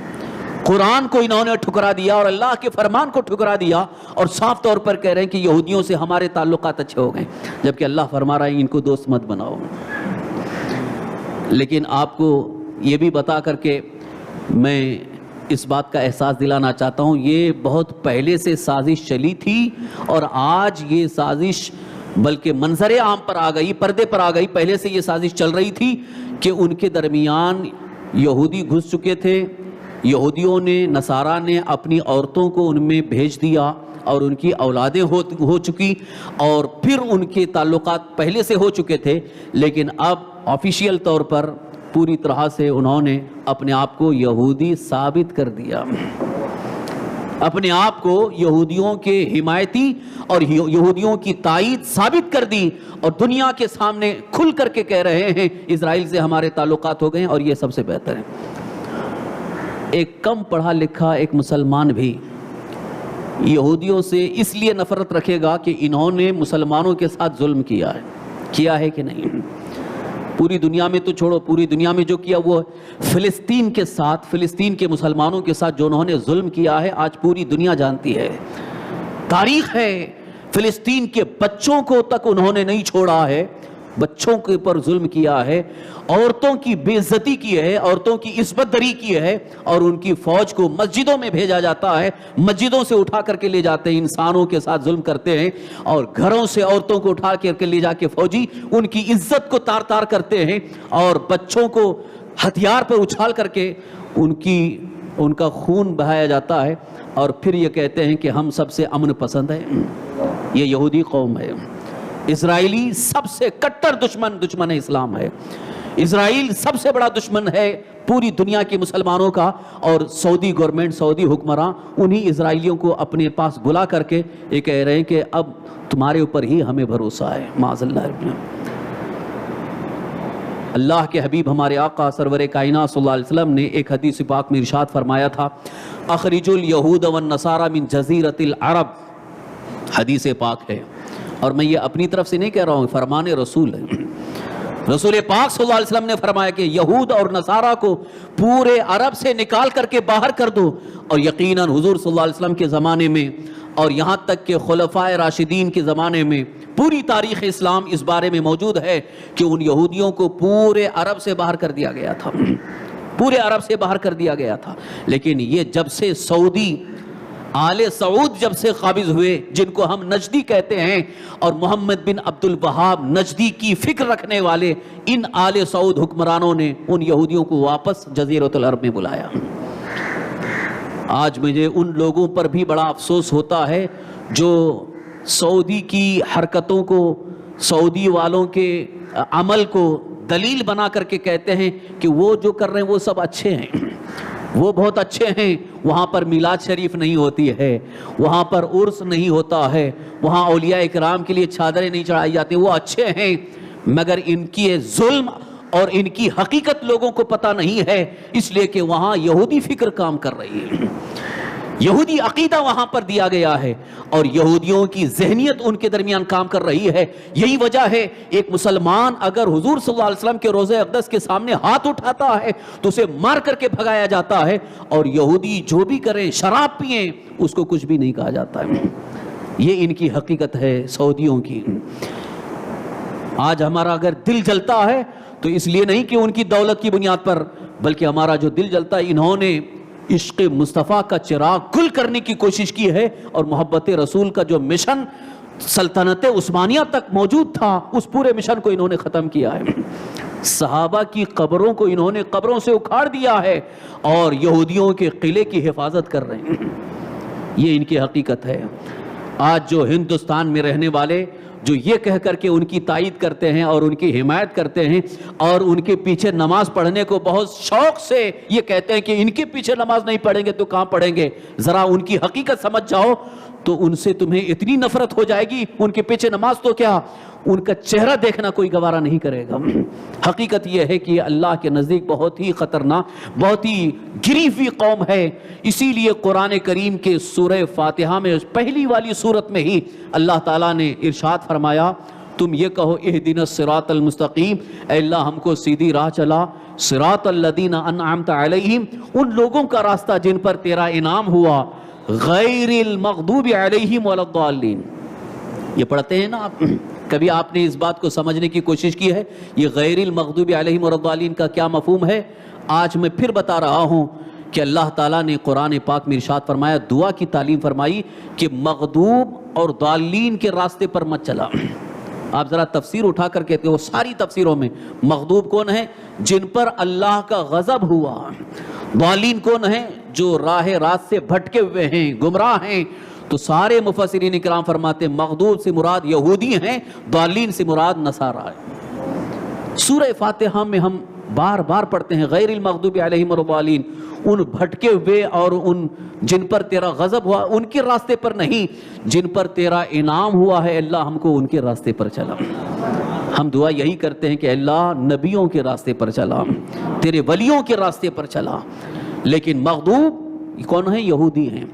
قرآن کو انہوں نے ٹھکرا دیا اور اللہ کے فرمان کو ٹھکرا دیا، اور صاف طور پر کہہ رہے ہیں کہ یہودیوں سے ہمارے تعلقات اچھے ہو گئے، جبکہ اللہ فرما رہا ہے ان کو دوست مت بناؤ۔ لیکن آپ کو یہ بھی بتا کر کے میں اس بات کا احساس دلانا چاہتا ہوں، یہ بہت پہلے سے سازش چلی تھی، اور آج یہ سازش بلکہ منظر عام پر آ گئی، پردے پر آ گئی۔ پہلے سے یہ سازش چل رہی تھی کہ ان کے درمیان یہودی گھس چکے تھے، یہودیوں نے، نصارہ نے اپنی عورتوں کو ان میں بھیج دیا اور ان کی اولادیں ہو چکی، اور پھر ان کے تعلقات پہلے سے ہو چکے تھے، لیکن اب آفیشیل طور پر پوری طرح سے انہوں نے اپنے آپ کو یہودی ثابت کر دیا، اپنے آپ کو یہودیوں کے حمایتی اور یہودیوں کی تائید ثابت کر دی، اور دنیا کے سامنے کھل کر کے کہہ رہے ہیں اسرائیل سے ہمارے تعلقات ہو گئے ہیں اور یہ سب سے بہتر ہے۔ ایک کم پڑھا لکھا ایک مسلمان بھی یہودیوں سے اس لیے نفرت رکھے گا کہ انہوں نے مسلمانوں کے ساتھ ظلم کیا ہے کہ نہیں؟ پوری دنیا میں تو چھوڑو، پوری دنیا میں جو کیا وہ فلسطین کے ساتھ، فلسطین کے مسلمانوں کے ساتھ جو انہوں نے ظلم کیا ہے آج پوری دنیا جانتی ہے، تاریخ ہے۔ فلسطین کے بچوں کو تک انہوں نے نہیں چھوڑا ہے، بچوں کے اوپر ظلم کیا ہے، عورتوں کی بے عزتی کی ہے، عورتوں کی عصمت دری کی ہے، اور ان کی فوج کو مسجدوں میں بھیجا جاتا ہے، مسجدوں سے اٹھا کر کے لے جاتے ہیں، انسانوں کے ساتھ ظلم کرتے ہیں، اور گھروں سے عورتوں کو اٹھا کر کے لے جا کے فوجی ان کی عزت کو تار تار کرتے ہیں، اور بچوں کو ہتھیار پر اچھال کر کے ان کا خون بہایا جاتا ہے، اور پھر یہ کہتے ہیں کہ ہم سب سے امن پسند ہیں۔ یہ یہودی قوم ہے. اسرائیلی سب سے کٹر دشمن اسلام ہے. اسرائیل سب سے بڑا دشمن ہے پوری دنیا کے مسلمانوں کا, اور سعودی گورنمنٹ, سعودی حکمراں انہی اسرائیلیوں کو اپنے پاس بلا کر کے یہ کہہ رہے ہیں کہ اب تمہارے اوپر ہی ہمیں بھروسہ ہے. معاذ اللہ. اللہ کے حبیب ہمارے آقا سرور کائنات صلی اللہ علیہ وسلم نے ایک حدیث پاک میں ارشاد فرمایا تھا, اخرج الیہود والنصارى من جزیرۃ العرب. حدیث پاک ہے, اور میں یہ اپنی طرف سے نہیں کہہ رہا ہوں, فرمان رسول ہے. رسول پاک صلی اللہ علیہ وسلم نے فرمایا کہ یہود اور نصارہ کو پورے عرب سے نکال کر کے باہر کر دو. اور یقیناً حضور صلی اللہ علیہ وسلم کے زمانے میں اور یہاں تک کہ خلفائے راشدین کے زمانے میں پوری تاریخ اسلام اس بارے میں موجود ہے کہ ان یہودیوں کو پورے عرب سے باہر کر دیا گیا تھا, پورے عرب سے باہر کر دیا گیا تھا. لیکن یہ جب سے سعودی آل سعود جب سے قابض ہوئے, جن کو ہم نجدی کہتے ہیں, اور محمد بن عبد الوہاب نجدی کی فکر رکھنے والے ان آل سعود حکمرانوں نے ان یہودیوں کو واپس جزیرۃ العرب میں بلایا. آج مجھے ان لوگوں پر بھی بڑا افسوس ہوتا ہے جو سعودی کی حرکتوں کو, سعودی والوں کے عمل کو دلیل بنا کر کے کہتے ہیں کہ وہ جو کر رہے ہیں وہ سب اچھے ہیں, وہ بہت اچھے ہیں. وہاں پر میلاد شریف نہیں ہوتی ہے, وہاں پر عرس نہیں ہوتا ہے, وہاں اولیاء اکرام کے لیے چادریں نہیں چڑھائی جاتی, وہ اچھے ہیں. مگر ان کی ظلم اور ان کی حقیقت لوگوں کو پتہ نہیں ہے, اس لیے کہ وہاں یہودی فکر کام کر رہی ہے, یہودی عقیدہ وہاں پر دیا گیا ہے, اور یہودیوں کی ذہنیت ان کے درمیان کام کر رہی ہے. یہی وجہ ہے ایک مسلمان اگر حضور صلی اللہ علیہ وسلم کے روضہ اقدس کے سامنے ہاتھ اٹھاتا ہے تو اسے مار کر کے بھگایا جاتا ہے, اور یہودی جو بھی کریں, شراب پئیں, اس کو کچھ بھی نہیں کہا جاتا ہے. یہ ان کی حقیقت ہے سعودیوں کی. آج ہمارا اگر دل جلتا ہے تو اس لیے نہیں کہ ان کی دولت کی بنیاد پر, بلکہ ہمارا جو دل جلتا ہے, انہوں نے عشق مصطفیٰ کا چراغ گل کرنے کی کوشش کی ہے, اور محبت رسول کا جو مشن سلطنت عثمانیہ تک موجود تھا اس پورے مشن کو انہوں نے ختم کیا ہے. صحابہ کی قبروں کو انہوں نے قبروں سے اکھاڑ دیا ہے, اور یہودیوں کے قلعے کی حفاظت کر رہے ہیں. یہ ان کی حقیقت ہے. آج جو ہندوستان میں رہنے والے جو یہ کہہ کر کے ان کی تائید کرتے ہیں اور ان کی حمایت کرتے ہیں, اور ان کے پیچھے نماز پڑھنے کو بہت شوق سے یہ کہتے ہیں کہ ان کے پیچھے نماز نہیں پڑھیں گے تو کہاں پڑھیں گے, ذرا ان کی حقیقت سمجھ جاؤ تو ان سے تمہیں اتنی نفرت ہو جائے گی, ان کے پیچھے نماز تو کیا, ان کا چہرہ دیکھنا کوئی گوارا نہیں کرے گا. حقیقت یہ ہے کہ یہ اللہ کے نزدیک بہت ہی خطرناک, بہت ہی گری ہوئی قوم ہے. اسی لیے قرآن کریم کے سورہ فاتحہ میں پہلی والی سورت میں ہی اللہ تعالیٰ نے ارشاد فرمایا, تم یہ کہو اہدنا الصراط المستقیم, اے اللہ ہم کو سیدھی راہ چلا, صراط الذین انعمت علیہم, ان لوگوں کا راستہ جن پر تیرا انعام ہوا, غیر المغضوب علیہم ولا الضالین. یہ پڑھتے ہیں نا آپ, کبھی آپ نے اس بات کو سمجھنے کی کوشش کی ہے یہ غیر المغضوب علیہم ولا الضالین کا کیا مفہوم ہے؟ آج میں پھر بتا رہا ہوں کہ اللہ تعالیٰ نے قرآن پاک میں ارشاد فرمایا, دعا کی تعلیم فرمائی کہ مغضوب اور ضالین کے راستے پر مت چلا. آپ ذرا تفسیر اٹھا کر کہتے ہو, ساری تفسیروں میں مغضوب کون ہے؟ جن پر اللہ کا غضب ہوا. ضالین کون ہیں؟ جو راہ راست سے بھٹکے ہوئے ہیں, گمراہ ہیں. تو سارے مفسرین کرام فرماتے ہیں مغضوب سے مراد یہودی ہیں, ضالین سے مراد نصارہ ہے. سورہ فاتحہ میں ہم بار بار پڑھتے ہیں غیر المغضوب علیہم ولا الضالین, ان بھٹکے ہوئے اور ان جن پر تیرا غضب ہوا ان کے راستے پر نہیں, جن پر تیرا انعام ہوا ہے اللہ ہم کو ان کے راستے پر چلا. ہم دعا یہی کرتے ہیں کہ اللہ نبیوں کے راستے پر چلا, تیرے ولیوں کے راستے پر چلا. لیکن مغضوب کون ہیں؟ یہودی ہیں.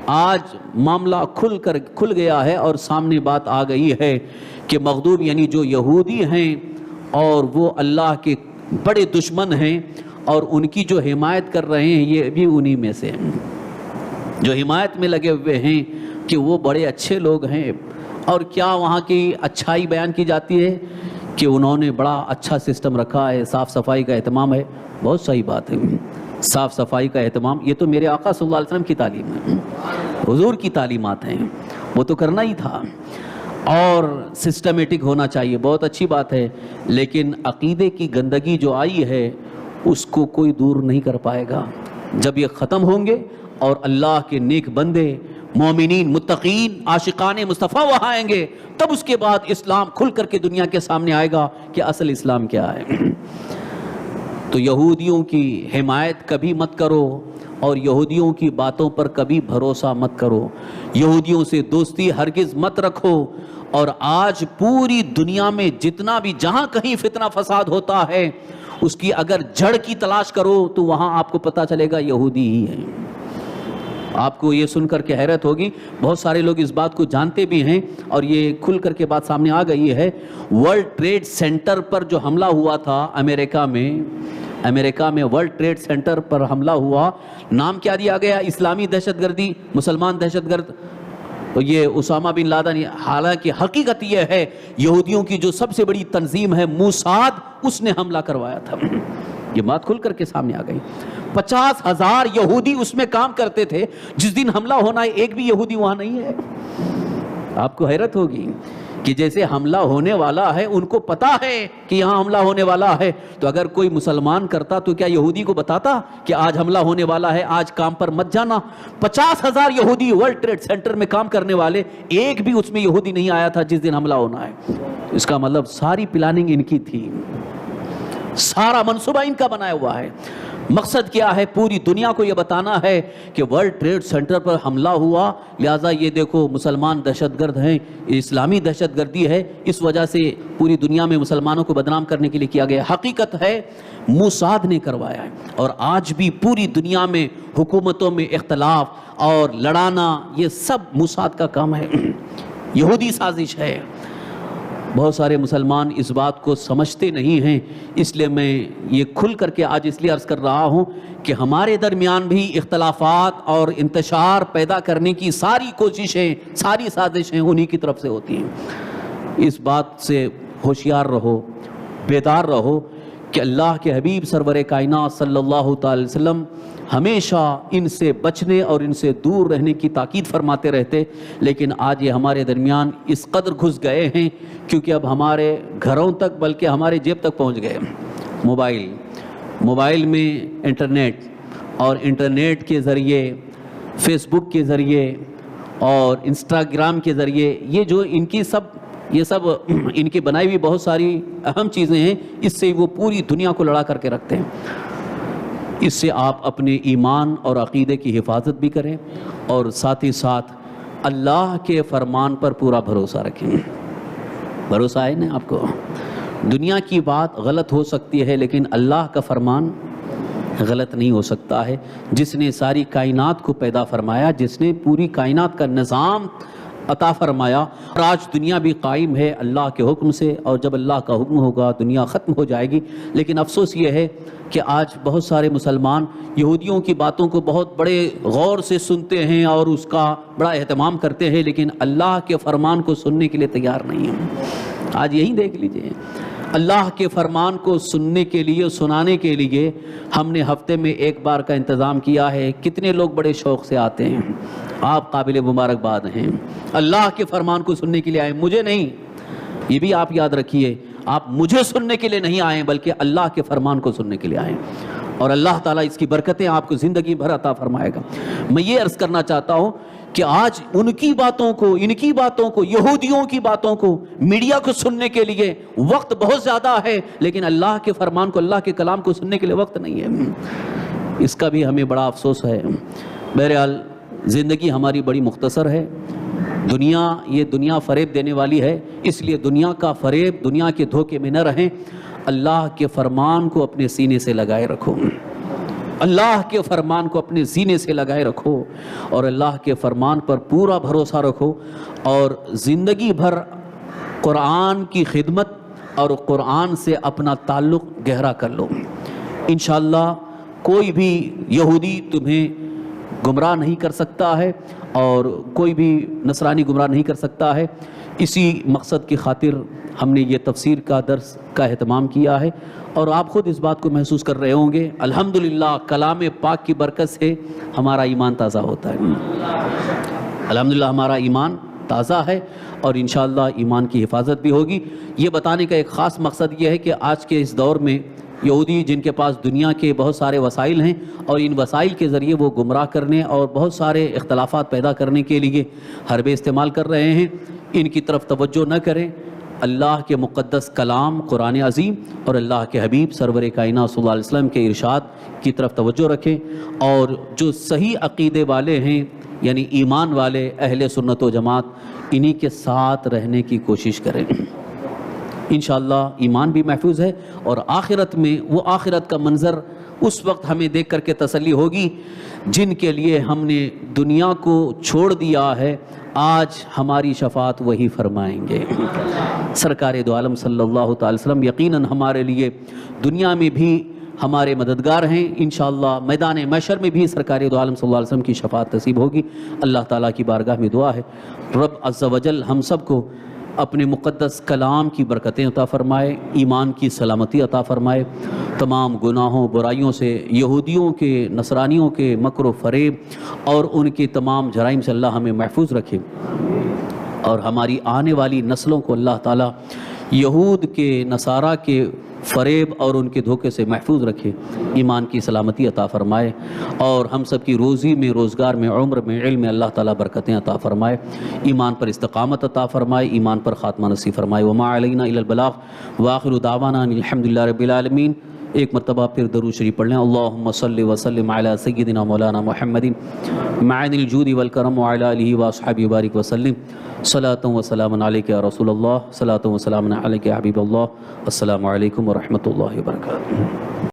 آج معاملہ کھل گیا ہے اور سامنے بات آ گئی ہے کہ مغضوب یعنی جو یہودی ہیں اور وہ اللہ کے بڑے دشمن ہیں, اور ان کی جو حمایت کر رہے ہیں یہ بھی انہی میں سے ہیں جو حمایت میں لگے ہوئے ہیں کہ وہ بڑے اچھے لوگ ہیں. اور کیا وہاں کی اچھائی بیان کی جاتی ہے کہ انہوں نے بڑا اچھا سسٹم رکھا ہے, صاف صفائی کا اہتمام ہے. بہت صحیح بات ہے, صاف صفائی کا اہتمام, یہ تو میرے آقا صلی اللہ علیہ وسلم کی تعلیم ہے, حضور کی تعلیمات ہیں, وہ تو کرنا ہی تھا. اور سسٹمیٹک ہونا چاہیے, بہت اچھی بات ہے. لیکن عقیدے کی گندگی جو آئی ہے اس کو کوئی دور نہیں کر پائے گا. جب یہ ختم ہوں گے اور اللہ کے نیک بندے مومنین، متقین، عاشقان مصطفیٰ وہاں آئیں گے، تب اس کے بعد اسلام کھل کر کے دنیا کے سامنے آئے گا کہ اصل اسلام کیا ہے۔ تو یہودیوں کی حمایت کبھی مت کرو اور یہودیوں کی باتوں پر کبھی بھروسہ مت کرو، یہودیوں سے دوستی ہرگز مت رکھو۔ اور آج پوری دنیا میں جتنا بھی جہاں کہیں فتنہ فساد ہوتا ہے، اس کی اگر جڑ کی تلاش کرو تو وہاں آپ کو پتہ چلے گا یہودی ہی ہے۔ آپ کو یہ سن کر کے حیرت ہوگی، بہت سارے لوگ اس بات کو جانتے بھی ہیں اور یہ کھل کر کے بات سامنے آ گئی ہے۔ ورلڈ ٹریڈ سینٹر پر جو حملہ ہوا تھا امریکہ میں ورلڈ ٹریڈ سینٹر پر حملہ ہوا، نام کیا دیا گیا؟ اسلامی دہشت گردی، مسلمان دہشت گرد، یہ اسامہ بن لادن۔ حالانکہ حقیقت یہ ہے یہودیوں کی جو سب سے بڑی تنظیم ہے موساد، اس نے حملہ کروایا تھا۔ یہ بات کھل کر کے سامنے آ گئی۔ 50,000 یہودی اس میں کام کرتے تھے، جس دن حملہ ہونا ہے ایک بھی یہودی وہاں نہیں ہے۔ آپ کو حیرت ہوگی کہ جیسے حملہ ہونے والا ہے، ان کو پتا ہے کہ یہاں حملہ ہونے والا ہے، تو اگر کوئی مسلمان کرتا تو کیا یہودی کو بتاتا کہ آج حملہ ہونے والا ہے، آج کام پر مت جانا؟ 50,000 یہودی ورلڈ ٹریڈ سینٹر میں کام کرنے والے، ایک بھی اس میں یہودی نہیں آیا تھا جس دن حملہ ہونا ہے۔ اس کا مطلب ساری پلاننگ ان کی تھی، سارا منصوبہ ان کا بنایا ہوا ہے۔ مقصد کیا ہے؟ پوری دنیا کو یہ بتانا ہے کہ ورلڈ ٹریڈ سینٹر پر حملہ ہوا، لہٰذا یہ دیکھو مسلمان دہشت گرد ہیں، اسلامی دہشت گردی ہے، اس وجہ سے پوری دنیا میں مسلمانوں کو بدنام کرنے کے لیے کیا گیا۔ حقیقت ہے موساد نے کروایا ہے، اور آج بھی پوری دنیا میں حکومتوں میں اختلاف اور لڑانا، یہ سب موساد کا کام ہے، یہودی سازش ہے۔ بہت سارے مسلمان اس بات کو سمجھتے نہیں ہیں، اس لیے میں یہ کھل کر کے آج اس لیے عرض کر رہا ہوں کہ ہمارے درمیان بھی اختلافات اور انتشار پیدا کرنے کی ساری کوششیں، ساری سازشیں انہی کی طرف سے ہوتی ہیں۔ اس بات سے ہوشیار رہو، بیدار رہو کہ اللہ کے حبیب سرور کائنات صلی اللہ تعالی وسلم ہمیشہ ان سے بچنے اور ان سے دور رہنے کی تاکید فرماتے رہتے، لیکن آج یہ ہمارے درمیان اس قدر گھس گئے ہیں کیونکہ اب ہمارے گھروں تک بلکہ ہمارے جیب تک پہنچ گئے۔ موبائل میں انٹرنیٹ، اور انٹرنیٹ کے ذریعے، فیس بک کے ذریعے اور انسٹاگرام کے ذریعے، یہ سب ان کی بنائی ہوئی بہت ساری اہم چیزیں ہیں، اس سے وہ پوری دنیا کو لڑا کر کے رکھتے ہیں۔ اس سے آپ اپنے ایمان اور عقیدے کی حفاظت بھی کریں اور ساتھ ہی ساتھ اللہ کے فرمان پر پورا بھروسہ رکھیں۔ بھروسہ ہے نا آپ کو؟ دنیا کی بات غلط ہو سکتی ہے لیکن اللہ کا فرمان غلط نہیں ہو سکتا ہے۔ جس نے ساری کائنات کو پیدا فرمایا، جس نے پوری کائنات کا نظام عطا فرمایا، اور آج دنیا بھی قائم ہے اللہ کے حکم سے، اور جب اللہ کا حکم ہوگا دنیا ختم ہو جائے گی۔ لیکن افسوس یہ ہے کہ آج بہت سارے مسلمان یہودیوں کی باتوں کو بہت بڑے غور سے سنتے ہیں اور اس کا بڑا اہتمام کرتے ہیں، لیکن اللہ کے فرمان کو سننے کے لیے تیار نہیں ہیں۔ آج یہی دیکھ لیجئے، اللہ کے فرمان کو سننے کے لیے، سنانے کے لیے ہم نے ہفتے میں ایک بار کا انتظام کیا ہے۔ کتنے لوگ بڑے شوق سے آتے ہیں، آپ قابل مبارکباد ہیں، اللہ کے فرمان کو سننے کے لیے آئے، مجھے نہیں۔ یہ بھی آپ یاد رکھیے، آپ مجھے سننے کے لیے نہیں آئے بلکہ اللہ کے فرمان کو سننے کے لیے آئے، اور اللہ تعالیٰ اس کی برکتیں آپ کو زندگی بھر عطا فرمائے گا۔ میں یہ عرض کرنا چاہتا ہوں کہ آج ان کی باتوں کو، یہودیوں کی باتوں کو، میڈیا کو سننے کے لیے وقت بہت زیادہ ہے، لیکن اللہ کے فرمان کو، اللہ کے کلام کو سننے کے لیے وقت نہیں ہے۔ اس کا بھی ہمیں بڑا افسوس ہے۔ بہرحال زندگی ہماری بڑی مختصر ہے، یہ دنیا فریب دینے والی ہے، اس لیے دنیا کا فریب، دنیا کے دھوکے میں نہ رہیں، اللہ کے فرمان کو اپنے سینے سے لگائے رکھو، اللہ کے فرمان کو اپنے سینے سے لگائے رکھو اور اللہ کے فرمان پر پورا بھروسہ رکھو، اور زندگی بھر قرآن کی خدمت اور قرآن سے اپنا تعلق گہرا کر لو۔ انشاءاللہ کوئی بھی یہودی تمہیں گمراہ نہیں کر سکتا ہے اور کوئی بھی نصرانی گمراہ نہیں کر سکتا ہے۔ اسی مقصد کی خاطر ہم نے یہ تفسیر کا درس کا اہتمام کیا ہے، اور آپ خود اس بات کو محسوس کر رہے ہوں گے، الحمدللہ کلام پاک کی برکت سے ہمارا ایمان تازہ ہوتا ہے۔ الحمدللہ ہمارا ایمان تازہ ہے اور انشاءاللہ ایمان کی حفاظت بھی ہوگی۔ یہ بتانے کا ایک خاص مقصد یہ ہے کہ آج کے اس دور میں یہودی جن کے پاس دنیا کے بہت سارے وسائل ہیں اور ان وسائل کے ذریعے وہ گمراہ کرنے اور بہت سارے اختلافات پیدا کرنے کے لیے حربے استعمال کر رہے ہیں، ان کی طرف توجہ نہ کریں۔ اللہ کے مقدس کلام قرآن عظیم اور اللہ کے حبیب سرور کائنات صلی اللہ علیہ وسلم کے ارشاد کی طرف توجہ رکھیں، اور جو صحیح عقیدے والے ہیں یعنی ایمان والے اہل سنت و جماعت، انہی کے ساتھ رہنے کی کوشش کریں۔ انشاءاللہ ایمان بھی محفوظ ہے، اور آخرت میں وہ آخرت کا منظر اس وقت ہمیں دیکھ کر کے تسلی ہوگی جن کے لیے ہم نے دنیا کو چھوڑ دیا ہے، آج ہماری شفاعت وہی فرمائیں گے۔ سرکار دو عالم صلی اللہ تعالی وسلم یقیناً ہمارے لیے دنیا میں بھی ہمارے مددگار ہیں، انشاءاللہ میدان محشر میں بھی سرکار دو عالم صلی اللہ علیہ وسلم کی شفاعت نصیب ہوگی۔ اللہ تعالیٰ کی بارگاہ میں دعا ہے رب عز و جل ہم سب کو اپنے مقدس کلام کی برکتیں عطا فرمائے، ایمان کی سلامتی عطا فرمائے، تمام گناہوں برائیوں سے، یہودیوں کے نصرانیوں کے مکر و فریب اور ان کے تمام جرائم سے اللہ ہمیں محفوظ رکھے، اور ہماری آنے والی نسلوں کو اللہ تعالیٰ یہود کے نصارہ کے فریب اور ان کے دھوکے سے محفوظ رکھے، ایمان کی سلامتی عطا فرمائے، اور ہم سب کی روزی میں، روزگار میں، عمر میں، علم میں اللہ تعالیٰ برکتیں عطا فرمائے، ایمان پر استقامت عطا فرمائے، ایمان پر خاتمہ نصیب فرمائے۔ وما علینا الا البلاغ وآخر دعوانا ان الحمدللہ رب العالمین۔ ایک مرتبہ پھر درود شریف پڑھ لیں۔ اللہم صلی وسلم علی سیدنا مولانا محمد معین الجود والکرم وعلی آلہ واصحابہ وبارک وسلم۔ صلاۃ و سلام علیک یا رسول اللہ، صلاۃ و سلام علیک یا حبیب اللہ۔ السلام علیکم ورحمۃ اللہ وبرکاتہ۔